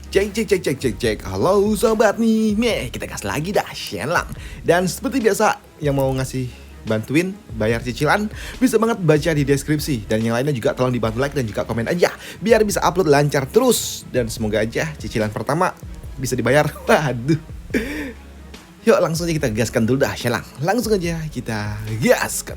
Cek cek cek cek cek cek. Halo sobat nih, kita gas lagi dah Shenlang. Dan seperti biasa, yang mau ngasih bantuin bayar cicilan bisa banget baca di deskripsi. Dan yang lainnya juga tolong dibantu like dan juga komen aja biar bisa upload lancar terus. Dan semoga aja cicilan pertama bisa dibayar. Waduh. Yuk langsung aja kita gaskan dulu dah Shenlang. Langsung aja kita gaskan.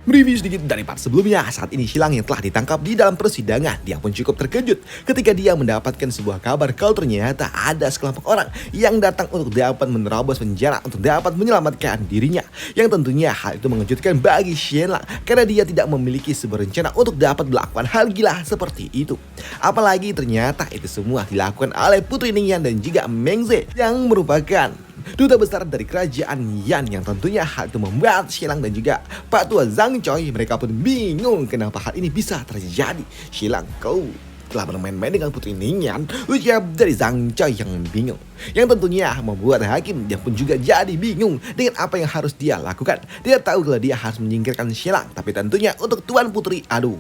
Mereview sedikit dari part sebelumnya, saat ini Xilang yang telah ditangkap di dalam persidangan, dia pun cukup terkejut ketika dia mendapatkan sebuah kabar kalau ternyata ada sekelompok orang yang datang untuk dapat menerobos penjara untuk dapat menyelamatkan dirinya. Yang tentunya hal itu mengejutkan bagi Xilang karena dia tidak memiliki sebuah rencana untuk dapat melakukan hal gila seperti itu. Apalagi ternyata itu semua dilakukan oleh Putri Ningyan dan juga Meng Ze yang merupakan duta besar dari kerajaan Yan, yang tentunya hal itu membuat Xilang dan juga Pak Tua Zhang Choi mereka pun bingung kenapa hal ini bisa terjadi. Xilang, kau telah bermain-main dengan Putri Ningyan, ucap dari Zhang Choi yang bingung. Yang tentunya membuat hakim dia pun juga jadi bingung dengan apa yang harus dia lakukan. Dia tahu kalau dia harus menyingkirkan Xilang, tapi tentunya untuk Tuan Putri, aduh,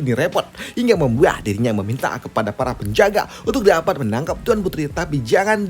ini repot hingga membuat dirinya meminta kepada para penjaga untuk dapat menangkap Tuan Putri, tapi jangan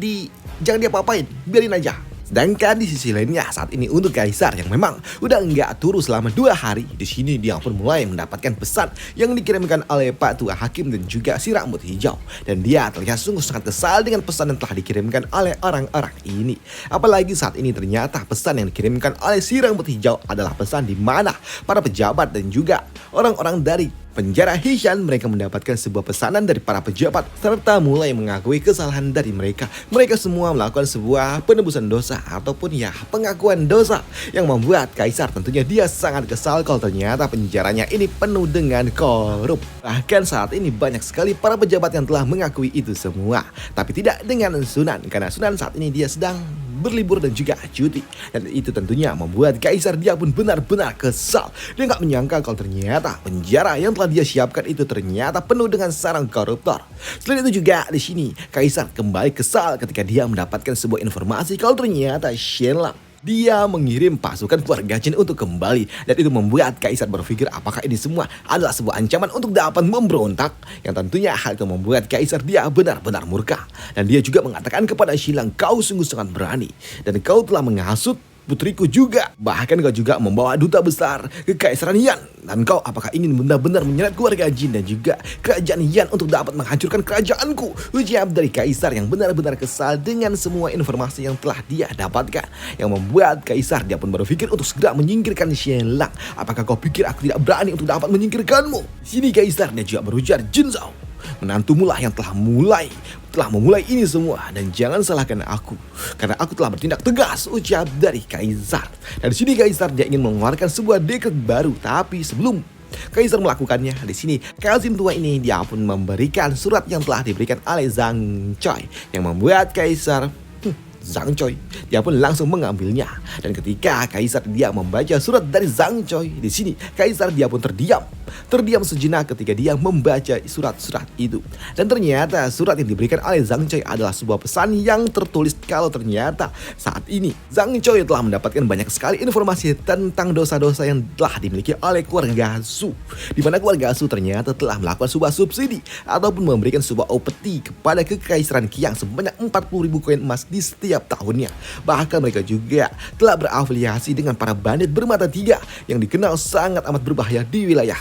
diapa-apain, biarin aja. Sedangkan di sisi lainnya saat ini untuk Kaisar yang memang udah nggak turu selama 2 hari, di sini dia pun mulai mendapatkan pesan yang dikirimkan oleh Pak Tua Hakim dan juga si rambut hijau, dan dia terlihat sungguh sangat kesal dengan pesan yang telah dikirimkan oleh orang-orang ini. Apalagi saat ini ternyata pesan yang dikirimkan oleh si rambut hijau adalah pesan di mana para pejabat dan juga orang-orang dari penjara Hishan mereka mendapatkan sebuah pesanan dari para pejabat serta mulai mengakui kesalahan dari mereka. Mereka semua melakukan sebuah penebusan dosa ataupun ya pengakuan dosa yang membuat Kaisar tentunya dia sangat kesal kalau ternyata penjaranya ini penuh dengan korup. Bahkan saat ini banyak sekali para pejabat yang telah mengakui itu semua, tapi tidak dengan Sunan, karena Sunan saat ini dia sedang berlibur dan juga cuti. Dan itu tentunya membuat Kaisar dia pun benar-benar kesal. Dia nggak menyangka kalau ternyata penjara yang telah dia siapkan itu ternyata penuh dengan sarang koruptor. Selain itu juga di sini Kaisar kembali kesal ketika dia mendapatkan sebuah informasi kalau ternyata Shenlang dia mengirim pasukan keluarga Jin untuk kembali, dan itu membuat Kaisar berpikir apakah ini semua adalah sebuah ancaman untuk dapat memberontak. Yang tentunya hal itu membuat Kaisar dia benar-benar murka, dan dia juga mengatakan kepada Xilang, kau sungguh sangat berani dan kau telah menghasut putriku juga. Bahkan kau juga membawa duta besar ke Kekaisaran Yan. Dan kau apakah ingin benar-benar menyeret keluarga Jin dan juga kerajaan Yan untuk dapat menghancurkan kerajaanku? Ujar dari Kaisar yang benar-benar kesal dengan semua informasi yang telah dia dapatkan. Yang membuat Kaisar dia pun berpikir untuk segera menyingkirkan Xianlang. Apakah kau pikir aku tidak berani untuk dapat menyingkirkanmu? Sini Kaisar dia juga berujar, Jin Zhao, menantumu lah yang telah memulai ini semua, dan jangan salahkan aku karena aku telah bertindak tegas, ucap dari Kaisar. Dan di sini Kaisar dia ingin mengeluarkan sebuah dekret baru, tapi sebelum Kaisar melakukannya, di sini Kazim tua ini dia pun memberikan surat yang telah diberikan oleh Zhang Choi yang membuat Kaisar Zhang Choi dia pun langsung mengambilnya. Dan ketika Kaisar dia membaca surat dari Zhang Choi, di sini Kaisar dia pun terdiam sejenak ketika dia membaca surat-surat itu. Dan ternyata surat yang diberikan oleh Zhang Choi adalah sebuah pesan yang tertulis kalau ternyata saat ini Zhang Choi telah mendapatkan banyak sekali informasi tentang dosa-dosa yang telah dimiliki oleh keluarga Su, di mana keluarga Su ternyata telah melakukan sebuah subsidi ataupun memberikan sebuah upeti kepada Kekaisaran Qiang sebanyak 40.000 koin emas di setiap tahunnya. Bahkan mereka juga telah berafiliasi dengan para bandit bermata 3 yang dikenal sangat amat berbahaya di wilayah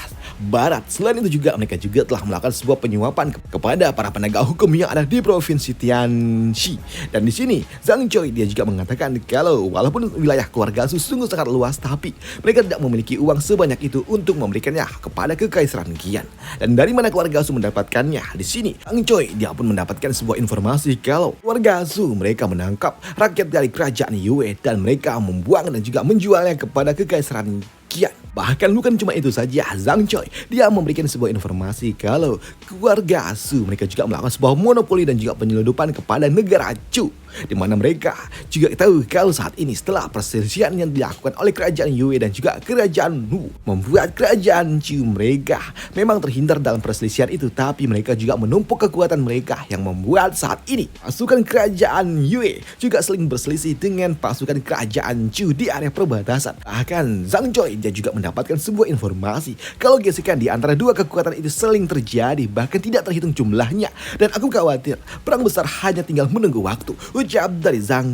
barat. Selain itu juga mereka juga telah melakukan sebuah penyuapan kepada para penegak hukum yang ada di provinsi Tianxi. Dan di sini Zhang Choi dia juga mengatakan kalau walaupun wilayah keluarga Su sungguh sangat luas, tapi mereka tidak memiliki uang sebanyak itu untuk memberikannya kepada Kekaisaran Qian. Dan dari mana keluarga Su mendapatkannya? Di sini Zhang Choi dia pun mendapatkan sebuah informasi kalau keluarga Su mereka menangkap rakyat dari kerajaan Yue dan mereka membuang dan juga menjualnya kepada Kekaisaran Qian. Bahkan bukan cuma itu saja, Zhang Choi dia memberikan sebuah informasi kalau keluarga Su mereka juga melakukan sebuah monopoli dan juga penyeludupan kepada negara Chu. Di mana mereka juga tahu kalau saat ini setelah perselisihan yang dilakukan oleh kerajaan Yue dan juga kerajaan Wu membuat kerajaan Chu mereka memang terhindar dalam perselisihan itu, tapi mereka juga menumpuk kekuatan mereka yang membuat saat ini pasukan kerajaan Yue juga saling berselisih dengan pasukan kerajaan Chu di area perbatasan. Bahkan Zhang Choi dia juga mendapatkan sebuah informasi kalau gesekan di antara dua kekuatan itu saling terjadi, bahkan tidak terhitung jumlahnya, dan aku khawatir perang besar hanya tinggal menunggu waktu, ucap dari Zhang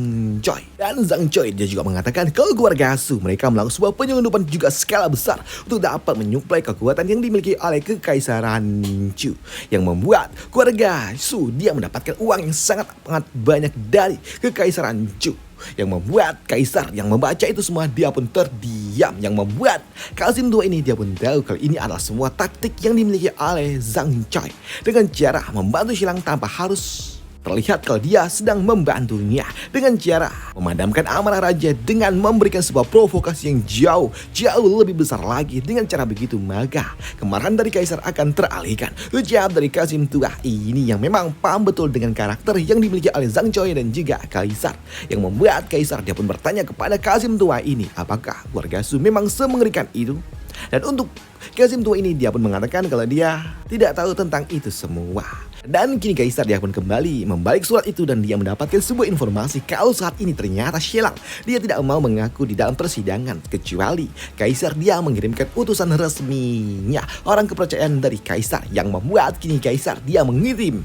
Choi. Dan Zhang Choi dia juga mengatakan kalau keluarga Su mereka melakukan sebuah penyelundupan juga skala besar untuk dapat menyuplai kekuatan yang dimiliki oleh kekaisaran Chu, yang membuat keluarga Su dia mendapatkan uang yang sangat banyak dari kekaisaran Chu, yang membuat kaisar yang membaca itu semua dia pun terdiam, yang membuat Qasim tua ini dia pun tahu kalau ini adalah semua taktik yang dimiliki oleh Zhang Choi dengan cara membantu Xilang tanpa harus terlihat kalau dia sedang membantunya, dengan cara memadamkan amarah raja dengan memberikan sebuah provokasi yang jauh lebih besar lagi. Dengan cara begitu maka kemarahan dari kaisar akan teralihkan, ucap dari Qasim tua ini yang memang paham betul dengan karakter yang dimiliki oleh Zhang Choi dan juga kaisar, yang membuat kaisar dia pun bertanya kepada Qasim tua ini apakah keluarga Su memang semengerikan itu. Dan untuk Qasim tua ini dia pun mengatakan kalau dia tidak tahu tentang itu semua. Dan kini kaisar dia pun kembali membalik surat itu dan dia mendapatkan sebuah informasi kalau saat ini ternyata Xilang dia tidak mau mengaku di dalam persidangan, kecuali kaisar dia mengirimkan utusan resminya, orang kepercayaan dari kaisar, yang membuat kini kaisar dia mengirim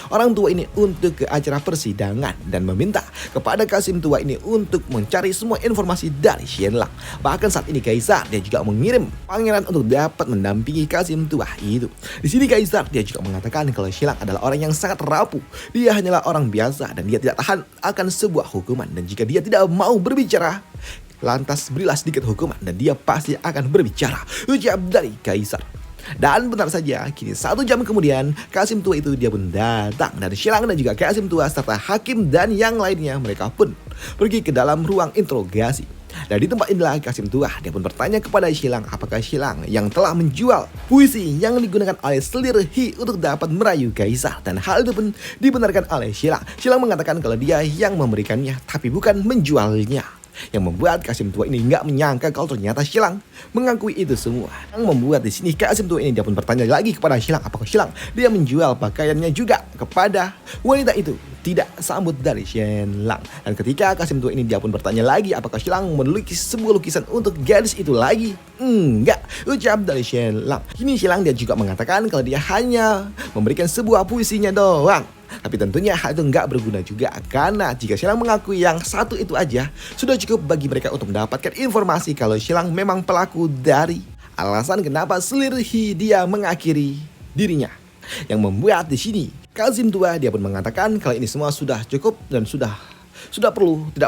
orang tua ini untuk ke acara persidangan dan meminta kepada Qasim tua ini untuk mencari semua informasi dari Xianlang. Bahkan saat ini kaisar dia juga mengirim pangeran untuk dapat mendampingi Qasim tua itu. Di sini kaisar dia juga mengatakan kalau Xianlang adalah orang yang sangat rapuh. Dia hanyalah orang biasa dan dia tidak tahan akan sebuah hukuman, dan jika dia tidak mau berbicara lantas berilah sedikit hukuman dan dia pasti akan berbicara, ucap dari kaisar. Dan benar saja, kini 1 jam kemudian Qasim tua itu dia pun datang, dan Xilang dan juga Qasim tua serta hakim dan yang lainnya mereka pun pergi ke dalam ruang interogasi. Dan di tempat inilah Qasim tua dia pun bertanya kepada Xilang apakah Xilang yang telah menjual puisi yang digunakan oleh selir He untuk dapat merayu kaisar, dan hal itu pun dibenarkan oleh Xilang. Xilang mengatakan kalau dia yang memberikannya tapi bukan menjualnya, yang membuat Qasim tua ini nggak menyangka kalau ternyata Xilang mengakui itu semua. Yang membuat di sini Qasim tua ini dia pun bertanya lagi kepada Xilang apakah Xilang dia menjual pakaiannya juga kepada wanita itu. Tidak sambut dari Xianlang. Dan ketika Qasim tua ini dia pun bertanya lagi apakah Xilang melukis sebuah lukisan untuk gadis itu lagi. Enggak, ucap dari Xianlang. Kini Xianlang dia juga mengatakan kalau dia hanya memberikan sebuah puisinya doang. Tapi tentunya hal itu nggak berguna juga, karena jika Xianlang mengakui yang satu itu aja sudah cukup bagi mereka untuk mendapatkan informasi kalau Xianlang memang pelaku dari alasan kenapa selir He dia mengakhiri dirinya. Yang membuat di sini Qasim tua dia pun mengatakan kalau ini semua sudah cukup dan tidak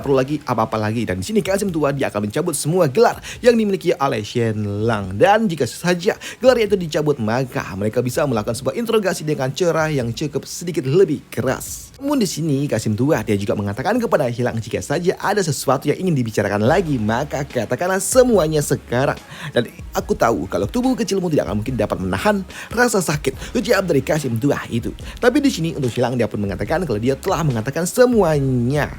perlu lagi apa-apa lagi. Dan di sini Qasim tua dia akan mencabut semua gelar yang dimiliki oleh Xianlang, dan jika saja gelar itu dicabut maka mereka bisa melakukan sebuah interogasi dengan cara yang cukup sedikit lebih keras. Namun di sini Qasim tua dia juga mengatakan kepada Xianlang jika saja ada sesuatu yang ingin dibicarakan lagi maka katakanlah semuanya sekarang, dan aku tahu kalau tubuh kecilmu tidak akan mungkin dapat menahan rasa sakit, ucap dari Qasim tua itu. Tapi di sini untuk Xianlang dia pun mengatakan kalau dia telah mengatakan semuanya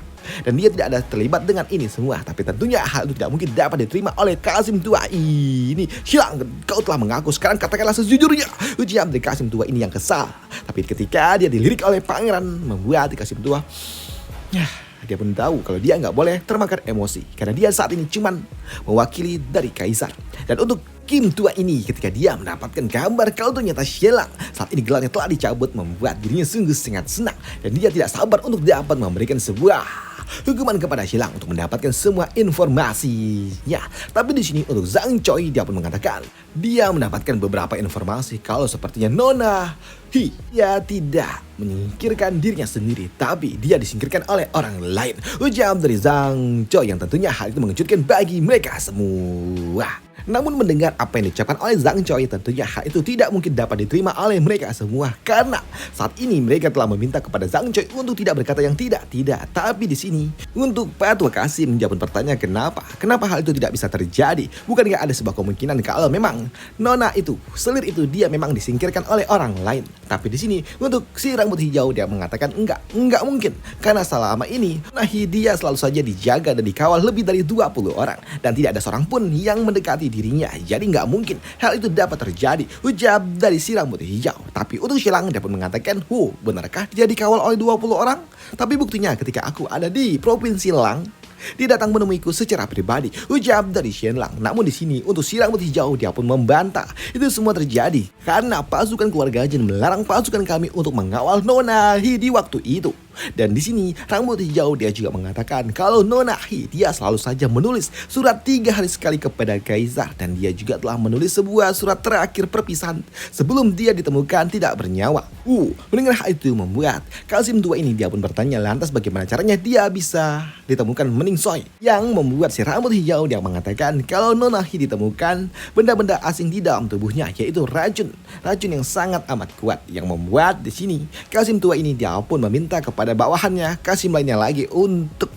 dan dia tidak ada terlibat dengan ini semua. Tapi tentunya hal itu tidak mungkin dapat diterima oleh Qasim tua ini. Xianlang, kau telah mengaku, sekarang katakanlah sejujurnya, ucap dari Qasim tua ini yang kesal. Tapi ketika dia dilirik oleh pangeran membuat Qasim tua dia pun tahu kalau dia nggak boleh termakan emosi, karena dia saat ini cuman mewakili dari kaisar. Dan untuk Kim tua ini ketika dia mendapatkan kabar kalau ternyata Xianlang saat ini gelarnya telah dicabut membuat dirinya sungguh sangat senang, dan dia tidak sabar untuk dapat memberikan sebuah hukuman kepada Xianlang untuk mendapatkan semua informasinya. Tapi di sini untuk Zhang Choi dia pun mengatakan dia mendapatkan beberapa informasi kalau sepertinya Nona He dia tidak menyingkirkan dirinya sendiri, tapi dia disingkirkan oleh orang lain, ucap dari Zhang Choi, yang tentunya hal itu mengejutkan bagi mereka semua. Namun mendengar apa yang diucapkan oleh Zhang Choi, tentunya hal itu tidak mungkin dapat diterima oleh mereka semua karena saat ini mereka telah meminta kepada Zhang Choi untuk tidak berkata yang tidak. Tapi di sini untuk Patua Qasim dia pun bertanya kenapa hal itu tidak bisa terjadi? Bukankah ada sebuah kemungkinan kalau memang Nona itu, selir itu dia memang disingkirkan oleh orang lain? Tapi di sini untuk si rambut hijau dia mengatakan enggak mungkin karena selama ini dia selalu saja dijaga dan dikawal lebih dari 20 orang dan tidak ada seorang pun yang mendekati dirinya. Jadi nggak mungkin hal itu dapat terjadi, ucap dari si rambut hijau. Tapi untuk Xilang dia pun mengatakan, benarkah dia dikawal oleh 20 orang? Tapi buktinya ketika aku ada di Provinsi Lang, dia datang menemuiku secara pribadi, ucap dari Xianlang. Namun di sini untuk si rambut hijau dia pun membantah itu semua terjadi karena pasukan keluarga Jin melarang pasukan kami untuk mengawal Nona Hi di waktu itu. Dan di sini rambut hijau dia juga mengatakan kalau Nona Hi dia selalu saja menulis surat 3 hari sekali kepada Kaisar dan dia juga telah menulis sebuah surat terakhir perpisahan sebelum dia ditemukan tidak bernyawa. Mendengar hal itu membuat Qasim tua ini dia pun bertanya lantas bagaimana caranya dia bisa ditemukan Meningsoy, yang membuat si rambut hijau dia mengatakan kalau Nona Hi ditemukan benda-benda asing di dalam tubuhnya, yaitu racun yang sangat amat kuat, yang membuat di sini Qasim tua ini dia pun meminta kepada bawahannya Qasim lainnya lagi untuk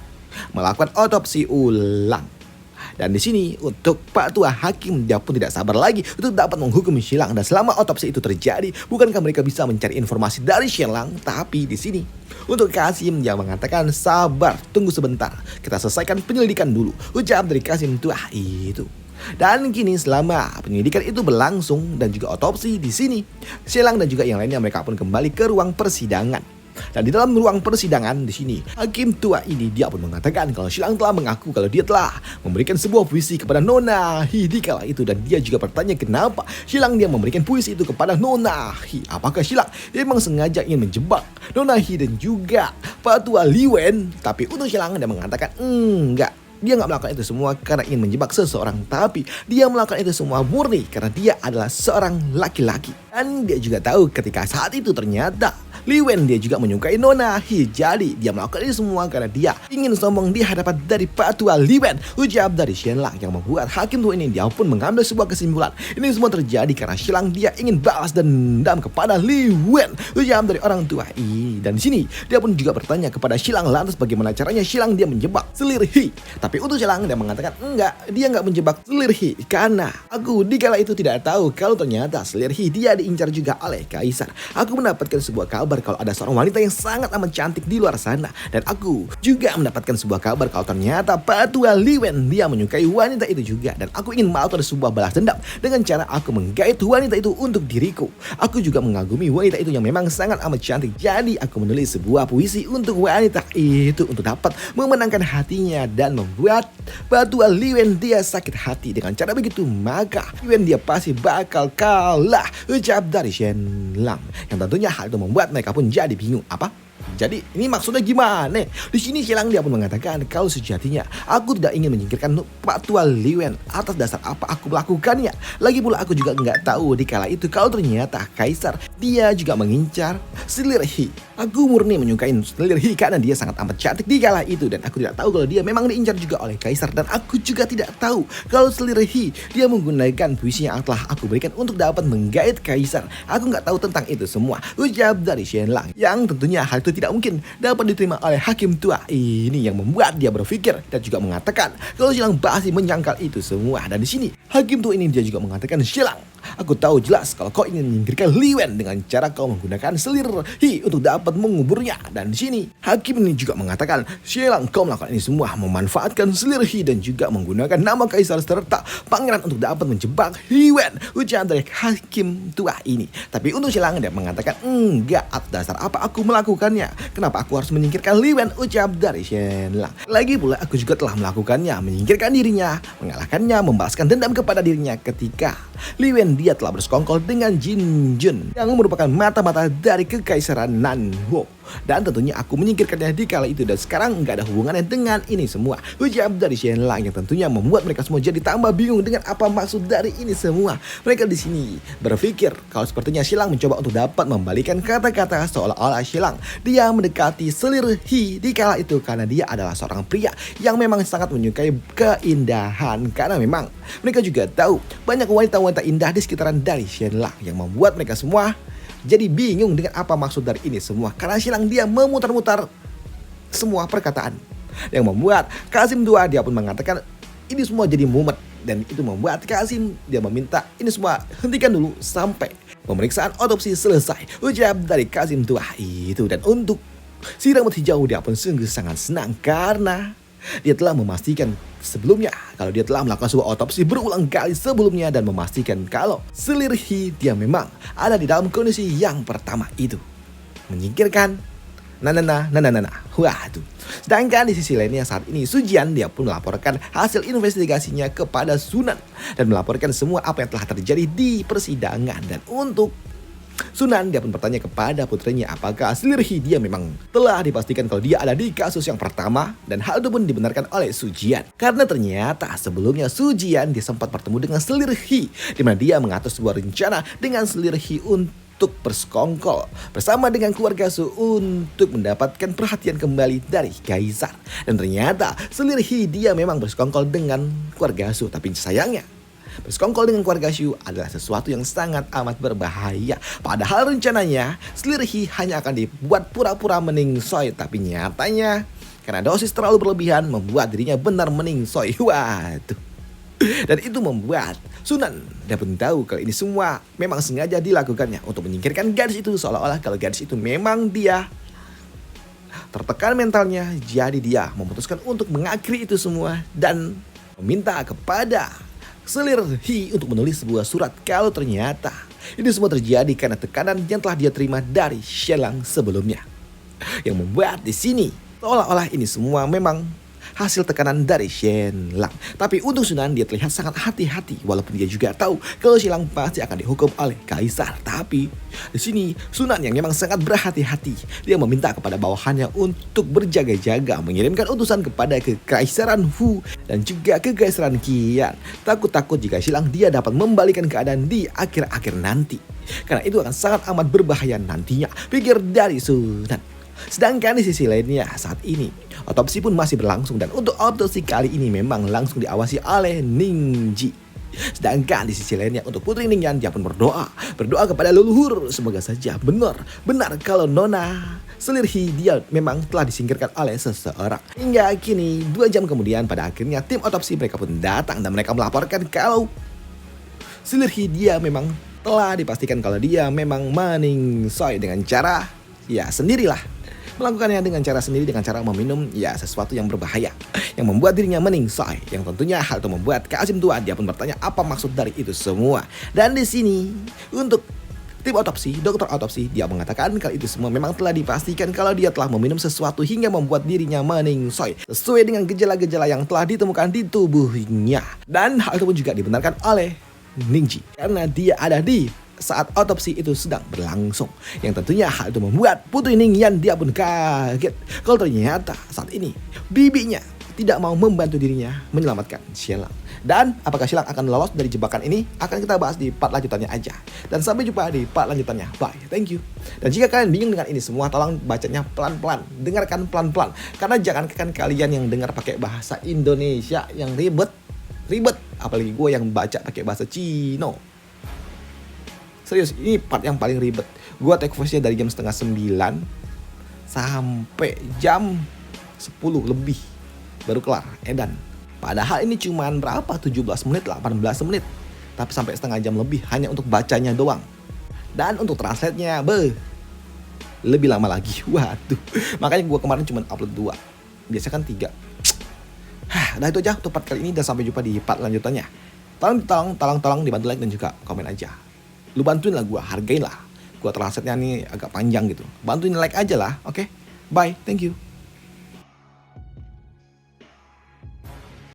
melakukan otopsi ulang. Dan di sini untuk Pak Tua Hakim dia pun tidak sabar lagi untuk dapat menghukum Xilang. Dan selama otopsi itu terjadi, bukankah mereka bisa mencari informasi dari Xilang? Tapi di sini untuk Qasim dia mengatakan sabar, tunggu sebentar, kita selesaikan penyelidikan dulu, ucap dari Qasim tua itu. Dan kini selama penyelidikan itu berlangsung dan juga otopsi di sini, Xilang dan juga yang lainnya mereka pun kembali ke ruang persidangan. Dan di dalam ruang persidangan di sini, hakim tua ini dia pun mengatakan kalau Xilang telah mengaku kalau dia telah memberikan sebuah puisi kepada Nona Hi di kala itu, dan dia juga bertanya kenapa Xilang dia memberikan puisi itu kepada Nona Hi. Apakah Xilang memang sengaja ingin menjebak Nona Hi dan juga Pak Tua Li Wen? Tapi untuk Xilang dia mengatakan enggak. Dia nggak melakukan itu semua karena ingin menjebak seseorang, tapi dia melakukan itu semua murni karena dia adalah seorang laki-laki. Dan dia juga tahu ketika saat itu ternyata Li Wen dia juga menyukai Nona Hi. Jadi dia melakukan ini semua karena dia ingin sombong di hadapan dari Pak Tua Li Wen, ucap dari Xianlang, yang membuat hakim tua ini dia pun mengambil sebuah kesimpulan. Ini semua terjadi karena Xianlang dia ingin balas dendam kepada Li Wen, ucap dari orang tua ini. Dan di sini dia pun juga bertanya kepada Xianlang lantas bagaimana caranya Xianlang dia menjebak selir Hi. Tapi untuk Xianlang dia mengatakan enggak, dia nggak menjebak selir Hi karena aku di kala itu tidak tahu kalau ternyata selir Hi dia diincar juga oleh Kaisar. Aku mendapatkan sebuah kabar kalau ada seorang wanita yang sangat amat cantik di luar sana, dan aku juga mendapatkan sebuah kabar kalau ternyata Pak Tua Li Wen dia menyukai wanita itu juga, dan aku ingin melakukan sebuah balas dendam dengan cara aku menggait wanita itu untuk diriku. Aku juga mengagumi wanita itu yang memang sangat amat cantik, jadi aku menulis sebuah puisi untuk wanita itu untuk dapat memenangkan hatinya dan membuat Pak Tua Li Wen dia sakit hati. Dengan cara begitu maka Li Wen dia pasti bakal kalah, ucap dari Xianlang, yang tentunya hal itu membuat mereka pun jadi bingung. Jadi ini maksudnya gimana? Di sini Xianlang dia pun mengatakan kalau sejatinya aku tidak ingin menyingkirkan Pak Tua Li Wen atas dasar apa aku melakukannya. Lagi pula aku juga nggak tahu di kala itu kalau ternyata Kaisar dia juga mengincar selir Hi. Aku murni menyukai selir Hi karena dia sangat amat cantik di kala itu, dan aku tidak tahu kalau dia memang diincar juga oleh Kaisar, dan aku juga tidak tahu kalau selir Hi dia menggunakan puisi yang telah aku berikan untuk dapat menggait Kaisar. Aku nggak tahu tentang itu semua, ucap dari Xianlang, yang tentunya hal itu tidak mungkin dapat diterima oleh hakim tua ini, yang membuat dia berpikir dan juga mengatakan kalau Xianlang pasti menyangkal itu semua. Dan di sini hakim tua ini dia juga mengatakan, Xianlang, aku tahu jelas kalau kau ingin menyingkirkan Li Wen dengan cara kau menggunakan selir Hi untuk dapat menguburnya. Dan di sini hakim ini juga mengatakan, Xianlang, kau melakukan ini semua memanfaatkan selir Hi dan juga menggunakan nama Kaisar serta pangeran untuk dapat menjebak Li Wen, ucapan dari hakim tua ini. Tapi untuk Xianlang dia mengatakan enggak, atas dasar apa aku melakukannya? Kenapa aku harus menyingkirkan Li Wen, ucap dari Xianlang. Lagi pula aku juga telah melakukannya, menyingkirkan dirinya, mengalahkannya, membalaskan dendam kepada dirinya ketika Li Wen dia telah bersekongkol dengan Jin Jun yang merupakan mata-mata dari kekaisaran Nanhuo. Dan tentunya aku menyingkirkannya di kala itu dan sekarang nggak ada hubungannya dengan ini semua. Ucap dari Shenlang yang tentunya membuat mereka semua jadi tambah bingung dengan apa maksud dari ini semua. Mereka di sini berpikir kalau sepertinya Shenlang mencoba untuk dapat membalikan kata-kata seolah-olah Shenlang dia mendekati selir He di kala itu karena dia adalah seorang pria yang memang sangat menyukai keindahan. Karena memang mereka juga tahu banyak wanita-wanita indah di sekitaran dari Shenlang yang membuat mereka semua jadi bingung dengan apa maksud dari ini semua. Karena Shenlang dia memutar-mutar semua perkataan yang membuat Qasim II dia pun mengatakan ini semua jadi mumet. Dan itu membuat Qasim dia meminta ini semua hentikan dulu sampai pemeriksaan otopsi selesai. Ucap dari Qasim II itu. Dan untuk si rambut hijau dia pun sungguh sangat senang karena dia telah memastikan sebelumnya kalau dia telah melakukan sebuah otopsi berulang kali sebelumnya dan memastikan kalau selir He dia memang ada di dalam kondisi yang pertama itu. Menyingkirkan waduh. Sedangkan di sisi lainnya saat ini Sujian dia pun melaporkan hasil investigasinya kepada Sunan dan melaporkan semua apa yang telah terjadi di persidangan. Dan untuk Sunan dia pun bertanya kepada putrinya apakah selir He dia memang telah dipastikan kalau dia ada di kasus yang pertama. Dan hal itu pun dibenarkan oleh Sujian. Karena ternyata sebelumnya Sujian dia sempat bertemu dengan selir He di mana dia mengatur sebuah rencana dengan selir He untuk bersekongkol bersama dengan keluarga Su untuk mendapatkan perhatian kembali dari Kaisar. Dan ternyata selir He dia memang bersekongkol dengan keluarga Su. Tapi sayangnya bersekongkol dengan keluarga Shu adalah sesuatu yang sangat amat berbahaya. Padahal rencananya selir He hanya akan dibuat pura-pura meningsoy. Tapi nyatanya karena dosis terlalu berlebihan membuat dirinya benar meningsoy. Waduh. Dan itu membuat Sunan dia pun tahu kalau ini semua memang sengaja dilakukannya untuk menyingkirkan gadis itu. Seolah-olah kalau gadis itu memang dia tertekan mentalnya. Jadi dia memutuskan untuk mengakhiri itu semua dan meminta kepada selir He untuk menulis sebuah surat kalau ternyata ini semua terjadi karena tekanan yang telah dia terima dari Shenlang sebelumnya. Yang membuat di sini seolah-olah ini semua memang hasil tekanan dari Shenlang. Tapi untuk Sunan dia terlihat sangat hati-hati walaupun dia juga tahu kalau Shenlang pasti akan dihukum oleh Kaisar. Tapi di sini Sunan yang memang sangat berhati-hati. Dia meminta kepada bawahannya untuk berjaga-jaga mengirimkan utusan kepada Kekaisaran Wu dan juga Kekaisaran Qian. Takut-takut jika Shenlang dia dapat membalikan keadaan di akhir-akhir nanti. Karena itu akan sangat amat berbahaya nantinya, pikir dari Sunan. Sedangkan di sisi lainnya saat ini otopsi pun masih berlangsung dan untuk otopsi kali ini memang langsung diawasi oleh Ningji. Sedangkan di sisi lainnya untuk Putri Ningyan dia pun berdoa kepada leluhur semoga saja benar kalau Nona selir He dia memang telah disingkirkan oleh seseorang. Hingga kini 2 jam kemudian pada akhirnya tim otopsi mereka pun datang dan mereka melaporkan kalau selir He dia memang telah dipastikan kalau dia memang meningsoy dengan cara ya sendirilah. Melakukannya dengan cara sendiri, dengan cara meminum ya sesuatu yang berbahaya yang membuat dirinya meningsoy. Yang tentunya hal itu membuat Qasim II dia pun bertanya apa maksud dari itu semua. Dan di sini untuk tim otopsi, dokter otopsi dia mengatakan kalau itu semua memang telah dipastikan kalau dia telah meminum sesuatu hingga membuat dirinya meningsoy sesuai dengan gejala-gejala yang telah ditemukan di tubuhnya. Dan hal itu pun juga dibenarkan oleh Ningji karena dia ada di saat otopsi itu sedang berlangsung. Yang tentunya hal itu membuat Putri Ningyan dia pun kaget kalau ternyata saat ini bibinya tidak mau membantu dirinya menyelamatkan Shenlang. Dan apakah Shenlang akan lolos dari jebakan ini akan kita bahas di part lanjutannya aja. Dan sampai jumpa di part lanjutannya. Bye, thank you. Dan jika kalian bingung dengan ini semua tolong bacanya pelan-pelan, dengarkan pelan-pelan. Karena jangankan kalian yang dengar pakai bahasa Indonesia yang ribet, apalagi gue yang baca pakai bahasa Cino. Serius, ini part yang paling ribet. Gue take voice-nya dari jam 8:30 sampai jam 10 lebih baru kelar edan. Padahal ini cuman berapa? 17 menit, 18 menit. Tapi sampai setengah jam lebih hanya untuk bacanya doang. Dan untuk translate-nya lebih lama lagi. Waduh. Makanya gue kemarin cuma upload 2. Biasa kan 3. Udah itu aja untuk part kali ini dan sampai jumpa di part lanjutannya. Tolong dibantu like dan juga komen aja. Lu bantuin lah gue, hargain lah. Gue translate-nya nih agak panjang gitu. Bantuin like aja lah, oke? Bye, thank you.